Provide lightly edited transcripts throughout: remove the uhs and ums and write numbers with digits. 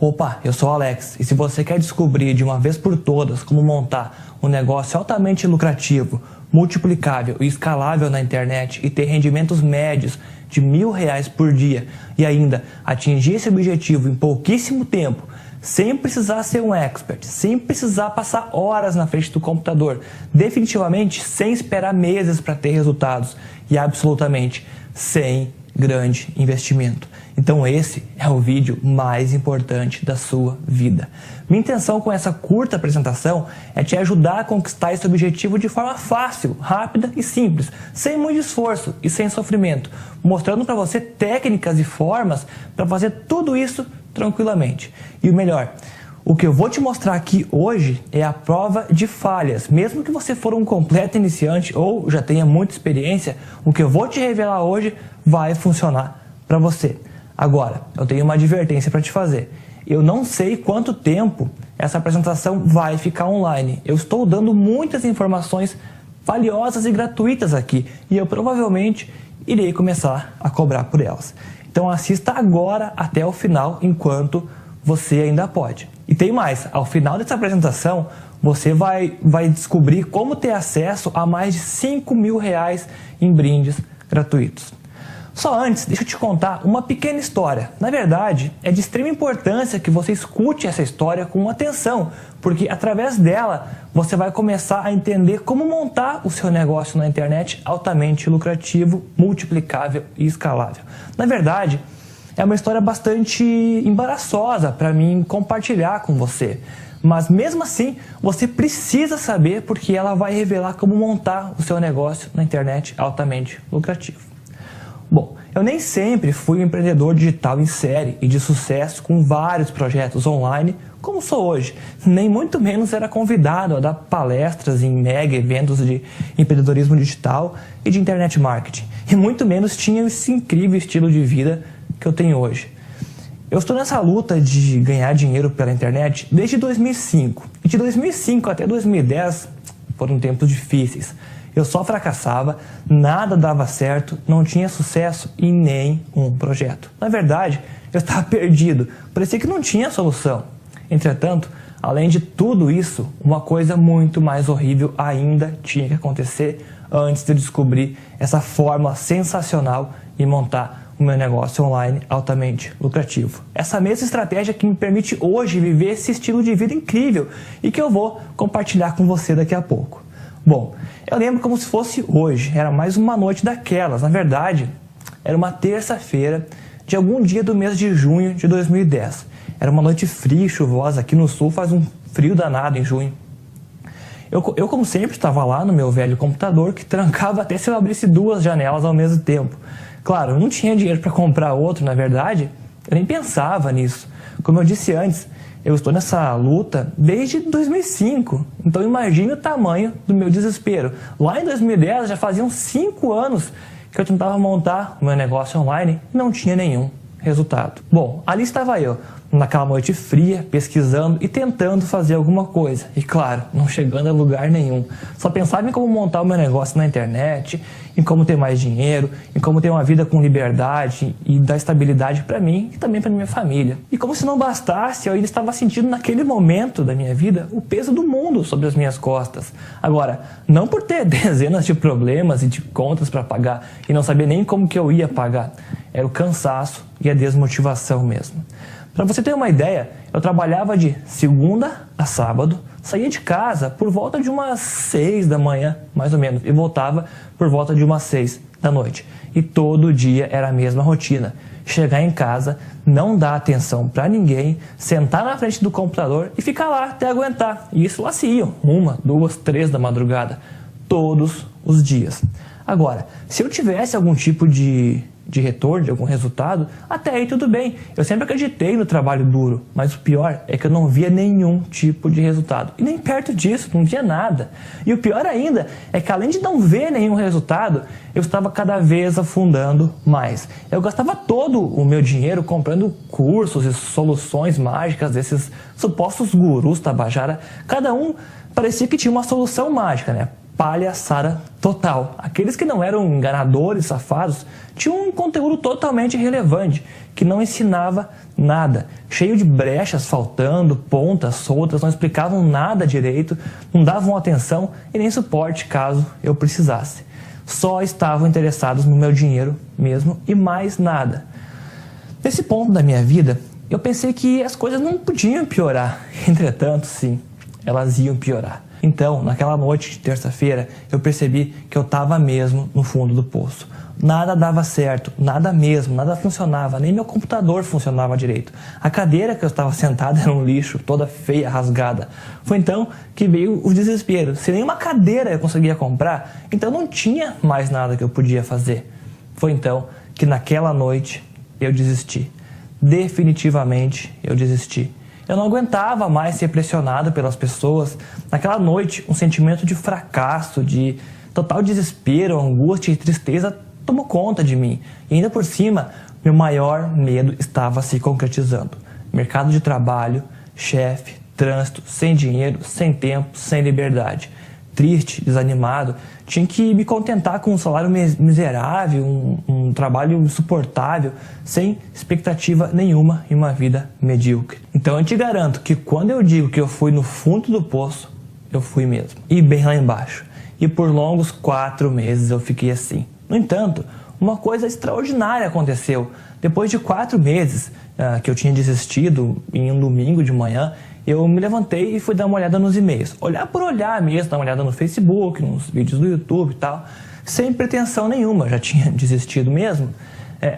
Opa, eu sou o Alex e se você quer descobrir de uma vez por todas como montar um negócio altamente lucrativo, multiplicável e escalável na internet e ter rendimentos médios de R$1.000 por dia e ainda atingir esse objetivo em pouquíssimo tempo, sem precisar ser um expert, sem precisar passar horas na frente do computador, definitivamente sem esperar meses para ter resultados e absolutamente sem grande investimento. Então esse é o vídeo mais importante da sua vida. Minha intenção com essa curta apresentação é te ajudar a conquistar esse objetivo de forma fácil, rápida e simples, sem muito esforço e sem sofrimento, mostrando para você técnicas e formas para fazer tudo isso tranquilamente. E o melhor, o que eu vou te mostrar aqui hoje é a prova de falhas. Mesmo que você for um completo iniciante ou já tenha muita experiência, o que eu vou te revelar hoje vai funcionar para você. Agora, eu tenho uma advertência para te fazer. Eu não sei quanto tempo essa apresentação vai ficar online. Eu estou dando muitas informações valiosas e gratuitas aqui e eu provavelmente irei começar a cobrar por elas. Então assista agora até o final enquanto você ainda pode. E tem mais, ao final dessa apresentação você vai descobrir como ter acesso a mais de R$5.000 em brindes gratuitos. Só antes, deixa eu te contar uma pequena história. Na verdade, é de extrema importância que você escute essa história com atenção, porque através dela você vai começar a entender como montar o seu negócio na internet altamente lucrativo, multiplicável e escalável. Na verdade, é uma história bastante embaraçosa para mim compartilhar com você. Mas mesmo assim, você precisa saber porque ela vai revelar como montar o seu negócio na internet altamente lucrativo. Bom, eu nem sempre fui um empreendedor digital em série e de sucesso com vários projetos online, como sou hoje. Nem muito menos era convidado a dar palestras em mega eventos de empreendedorismo digital e de internet marketing. E muito menos tinha esse incrível estilo de vida que eu tenho hoje. Eu estou nessa luta de ganhar dinheiro pela internet desde 2005. E de 2005 até 2010 foram tempos difíceis. Eu só fracassava, nada dava certo, não tinha sucesso em nenhum projeto. Na verdade, eu estava perdido, parecia que não tinha solução. Entretanto, além de tudo isso, uma coisa muito mais horrível ainda tinha que acontecer antes de eu descobrir essa fórmula sensacional e montar o meu negócio online altamente lucrativo. Essa mesma estratégia que me permite hoje viver esse estilo de vida incrível e que eu vou compartilhar com você daqui a pouco. Bom, eu lembro como se fosse hoje, era mais uma noite daquelas. Na verdade, era uma terça-feira de algum dia do mês de junho de 2010. Era uma noite fria e chuvosa, aqui no sul faz um frio danado em junho. Eu como sempre, estava lá no meu velho computador que trancava até se eu abrisse duas janelas ao mesmo tempo. Claro, eu não tinha dinheiro para comprar outro, na verdade, eu nem pensava nisso. Como eu disse antes, eu estou nessa luta desde 2005, então imagine o tamanho do meu desespero. Lá em 2010 já faziam 5 anos que eu tentava montar o meu negócio online e não tinha nenhum resultado. Bom, ali estava eu, naquela noite fria, pesquisando e tentando fazer alguma coisa. E claro, não chegando a lugar nenhum. Só pensava em como montar o meu negócio na internet, em como ter mais dinheiro, em como ter uma vida com liberdade e dar estabilidade para mim e também para minha família. E como se não bastasse, eu ainda estava sentindo naquele momento da minha vida o peso do mundo sobre as minhas costas. Agora, não por ter dezenas de problemas e de contas para pagar e não saber nem como que eu ia pagar. Era o cansaço e a desmotivação mesmo. Para você ter uma ideia, eu trabalhava de segunda a sábado, saía de casa por volta de umas 6 da manhã, mais ou menos, e voltava por volta de umas 6 da noite. E todo dia era a mesma rotina. Chegar em casa, não dar atenção para ninguém, sentar na frente do computador e ficar lá até aguentar. E isso lá se iam, 1, 2, 3 da madrugada, todos os dias. Agora, se eu tivesse algum tipo de retorno, de algum resultado, até aí tudo bem. Eu sempre acreditei no trabalho duro, mas o pior é que eu não via nenhum tipo de resultado. E nem perto disso, não via nada. E o pior ainda é que além de não ver nenhum resultado, eu estava cada vez afundando mais. Eu gastava todo o meu dinheiro comprando cursos e soluções mágicas desses supostos gurus tabajara. Cada um parecia que tinha uma solução mágica, né? Palhaçada total. Aqueles que não eram enganadores, safados, tinham um conteúdo totalmente irrelevante, que não ensinava Nada. Cheio de brechas faltando, pontas soltas, não explicavam nada direito, não davam atenção e nem suporte caso eu precisasse. Só estavam interessados no meu dinheiro mesmo e mais nada. Nesse ponto da minha vida, eu pensei que as coisas não podiam piorar. Entretanto, sim, elas iam piorar. Então, naquela noite de terça-feira, eu percebi que eu estava mesmo no fundo do poço. Nada dava certo, nada mesmo, nada funcionava, nem meu computador funcionava direito. A cadeira que eu estava sentado era um lixo, toda feia, rasgada. Foi então que veio o desespero. Se nenhuma cadeira eu conseguia comprar, então não tinha mais nada que eu podia fazer. Foi então que naquela noite eu desisti. Definitivamente eu desisti. Eu não aguentava mais ser pressionado pelas pessoas. Naquela noite, um sentimento de fracasso, de total desespero, angústia e tristeza tomou conta de mim. E ainda por cima, meu maior medo estava se concretizando. Mercado de trabalho, chefe, trânsito, sem dinheiro, sem tempo, sem liberdade. Triste, desanimado, tinha que me contentar com um salário miserável, um trabalho insuportável, sem expectativa nenhuma e uma vida medíocre. Então eu te garanto que quando eu digo que eu fui no fundo do poço, eu fui mesmo. E bem lá embaixo. E por longos 4 meses eu fiquei assim. No entanto, uma coisa extraordinária aconteceu. Depois de 4 meses que eu tinha desistido, em um domingo de manhã, eu me levantei e fui dar uma olhada nos e-mails. Olhar por olhar mesmo, dar uma olhada no Facebook, nos vídeos do YouTube e tal, sem pretensão nenhuma, já tinha desistido mesmo.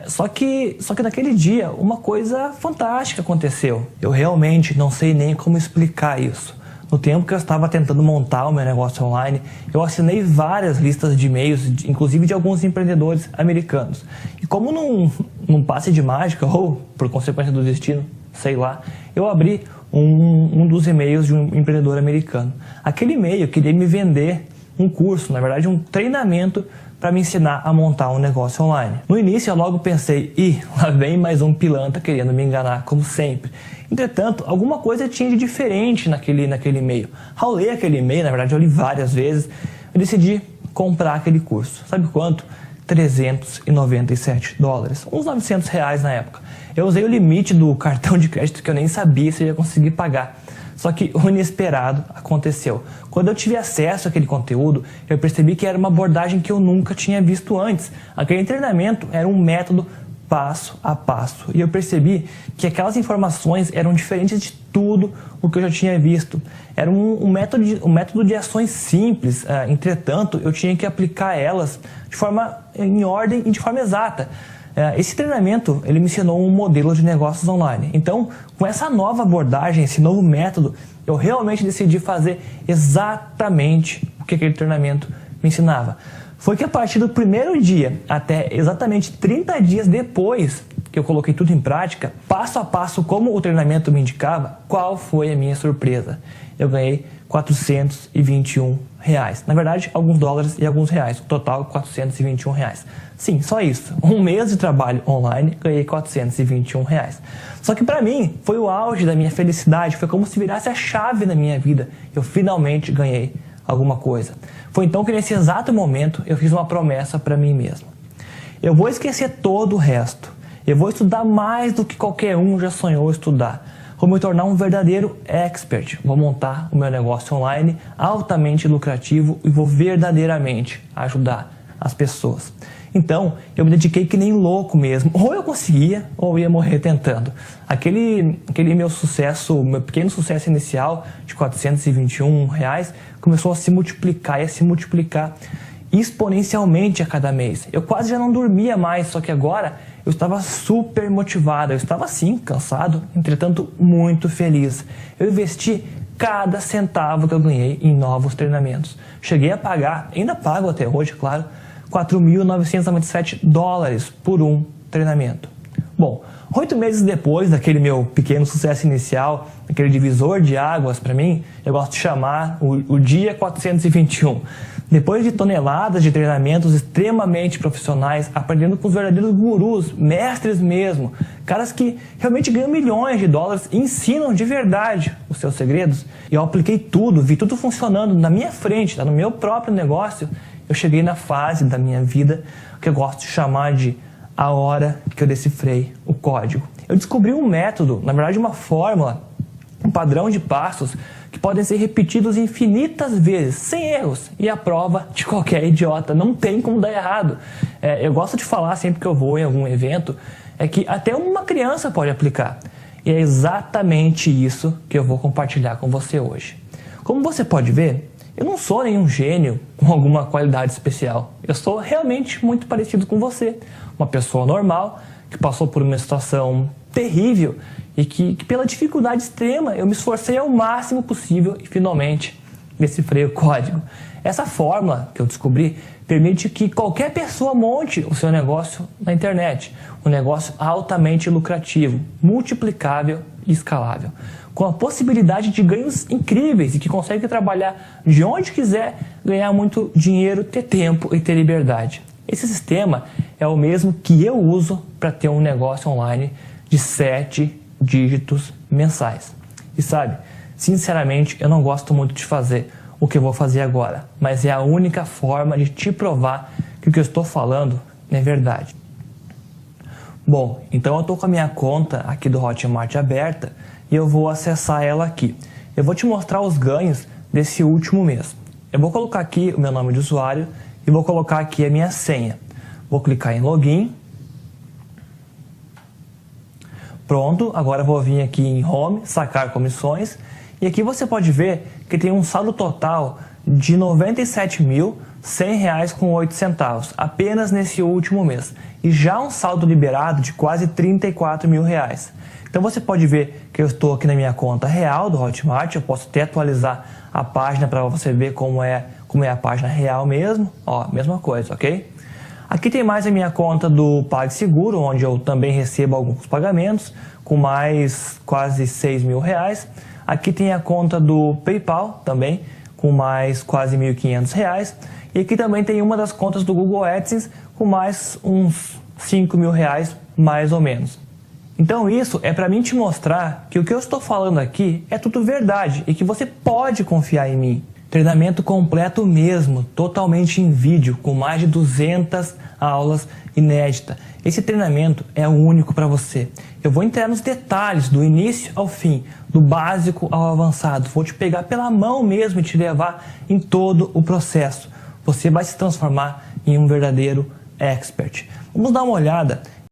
Só que naquele dia uma coisa fantástica aconteceu. Eu realmente não sei nem como explicar isso. No tempo que eu estava tentando montar o meu negócio online, eu assinei várias listas de e-mails, inclusive de alguns empreendedores americanos. E como num passe de mágica, ou por consequência do destino, sei lá, eu abri um dos e-mails de um empreendedor americano. Aquele e-mail queria me vender um curso, na verdade um treinamento para me ensinar a montar um negócio online. No início eu logo pensei, lá vem mais um pilantra querendo me enganar, como sempre. Entretanto, alguma coisa tinha de diferente naquele e-mail. Ao ler aquele e-mail, na verdade eu li várias vezes, eu decidi comprar aquele curso. Sabe quanto? $397, uns R$900 na época. Eu usei o limite do cartão de crédito que eu nem sabia se eu ia conseguir pagar. Só que o inesperado aconteceu. Quando eu tive acesso àquele conteúdo, eu percebi que era uma abordagem que eu nunca tinha visto antes. Aquele treinamento era um método passo a passo. E eu percebi que aquelas informações eram diferentes de tudo o que eu já tinha visto. Era um método de ações simples, entretanto, eu tinha que aplicar elas em ordem e de forma exata. Esse treinamento, ele me ensinou um modelo de negócios online. Então, com essa nova abordagem, esse novo método, eu realmente decidi fazer exatamente o que aquele treinamento me ensinava. Foi que a partir do primeiro dia até exatamente 30 dias depois que eu coloquei tudo em prática, passo a passo como o treinamento me indicava, qual foi a minha surpresa? Eu ganhei R$421. Na verdade, alguns dólares e alguns reais. O total, R$421. Sim, só isso. Um mês de trabalho online, ganhei R$421. Só que para mim, foi o auge da minha felicidade. Foi como se virasse a chave na minha vida. Eu finalmente ganhei alguma coisa. Foi então que nesse exato momento, eu fiz uma promessa para mim mesmo. Eu vou esquecer todo o resto. Eu vou estudar mais do que qualquer um já sonhou estudar. Vou me tornar um verdadeiro expert. Vou montar o meu negócio online altamente lucrativo e vou verdadeiramente ajudar as pessoas. Então, eu me dediquei que nem louco mesmo. Ou eu conseguia, ou eu ia morrer tentando. Aquele meu pequeno sucesso inicial de R$421 começou a se multiplicar e a se multiplicar exponencialmente a cada mês. Eu quase já não dormia mais, só que agora eu estava super motivado. Eu estava sim, cansado, entretanto muito feliz. Eu investi cada centavo que eu ganhei em novos treinamentos. Cheguei a pagar, ainda pago até hoje, claro, $4.997 por um treinamento. Bom, 8 meses depois daquele meu pequeno sucesso inicial, aquele divisor de águas para mim, eu gosto de chamar o dia 421. Depois de toneladas de treinamentos extremamente profissionais, aprendendo com os verdadeiros gurus, mestres mesmo, caras que realmente ganham milhões de dólares e ensinam de verdade os seus segredos, e eu apliquei tudo, vi tudo funcionando na minha frente, no meu próprio negócio, eu cheguei na fase da minha vida que eu gosto de chamar de a hora que eu decifrei o código. Eu descobri um método, na verdade uma fórmula, um padrão de passos que podem ser repetidos infinitas vezes, sem erros, e a prova de qualquer idiota, não tem como dar errado. Eu gosto de falar sempre que eu vou em algum evento, é que até uma criança pode aplicar. E é exatamente isso que eu vou compartilhar com você hoje. Como você pode ver, eu não sou nenhum gênio com alguma qualidade especial. Eu sou realmente muito parecido com você, uma pessoa normal que passou por uma situação terrível e que pela dificuldade extrema eu me esforcei ao máximo possível e finalmente decifrei o código. Essa fórmula que eu descobri permite que qualquer pessoa monte o seu negócio na internet, um negócio altamente lucrativo, multiplicável e escalável, com a possibilidade de ganhos incríveis e que consegue trabalhar de onde quiser, ganhar muito dinheiro, ter tempo e ter liberdade. Esse sistema é o mesmo que eu uso para ter um negócio online de 7 dígitos mensais. E sabe, sinceramente, eu não gosto muito de fazer o que eu vou fazer agora, mas é a única forma de te provar que o que eu estou falando é verdade. Bom, então eu estou com a minha conta aqui do Hotmart aberta e eu vou acessar ela aqui. Eu vou te mostrar os ganhos desse último mês. Eu vou colocar aqui o meu nome de usuário e vou colocar aqui a minha senha. Vou clicar em login. Pronto, agora eu vou vir aqui em Home, sacar comissões. E aqui você pode ver que tem um saldo total de R$ 97.100,08 apenas nesse último mês. E já um saldo liberado de quase R$ 34 mil. Então você pode ver que eu estou aqui na minha conta real do Hotmart. Eu posso até atualizar a página para você ver como é a página real mesmo. Ó, mesma coisa, ok? Aqui tem mais a minha conta do PagSeguro, onde eu também recebo alguns pagamentos, com mais quase R$ 6 mil. Aqui tem a conta do PayPal também, com mais quase R$ 1.500. E aqui também tem uma das contas do Google AdSense, com mais uns R$ 5 mil, mais ou menos. Então isso é para mim te mostrar que o que eu estou falando aqui é tudo verdade e que você pode confiar em mim. Treinamento completo mesmo, totalmente em vídeo, com mais de 200 aulas inéditas. Esse treinamento é único para você. Eu vou entrar nos detalhes, do início ao fim, do básico ao avançado. Vou te pegar pela mão mesmo e te levar em todo o processo. Você vai se transformar em um verdadeiro expert. Vamos dar uma olhada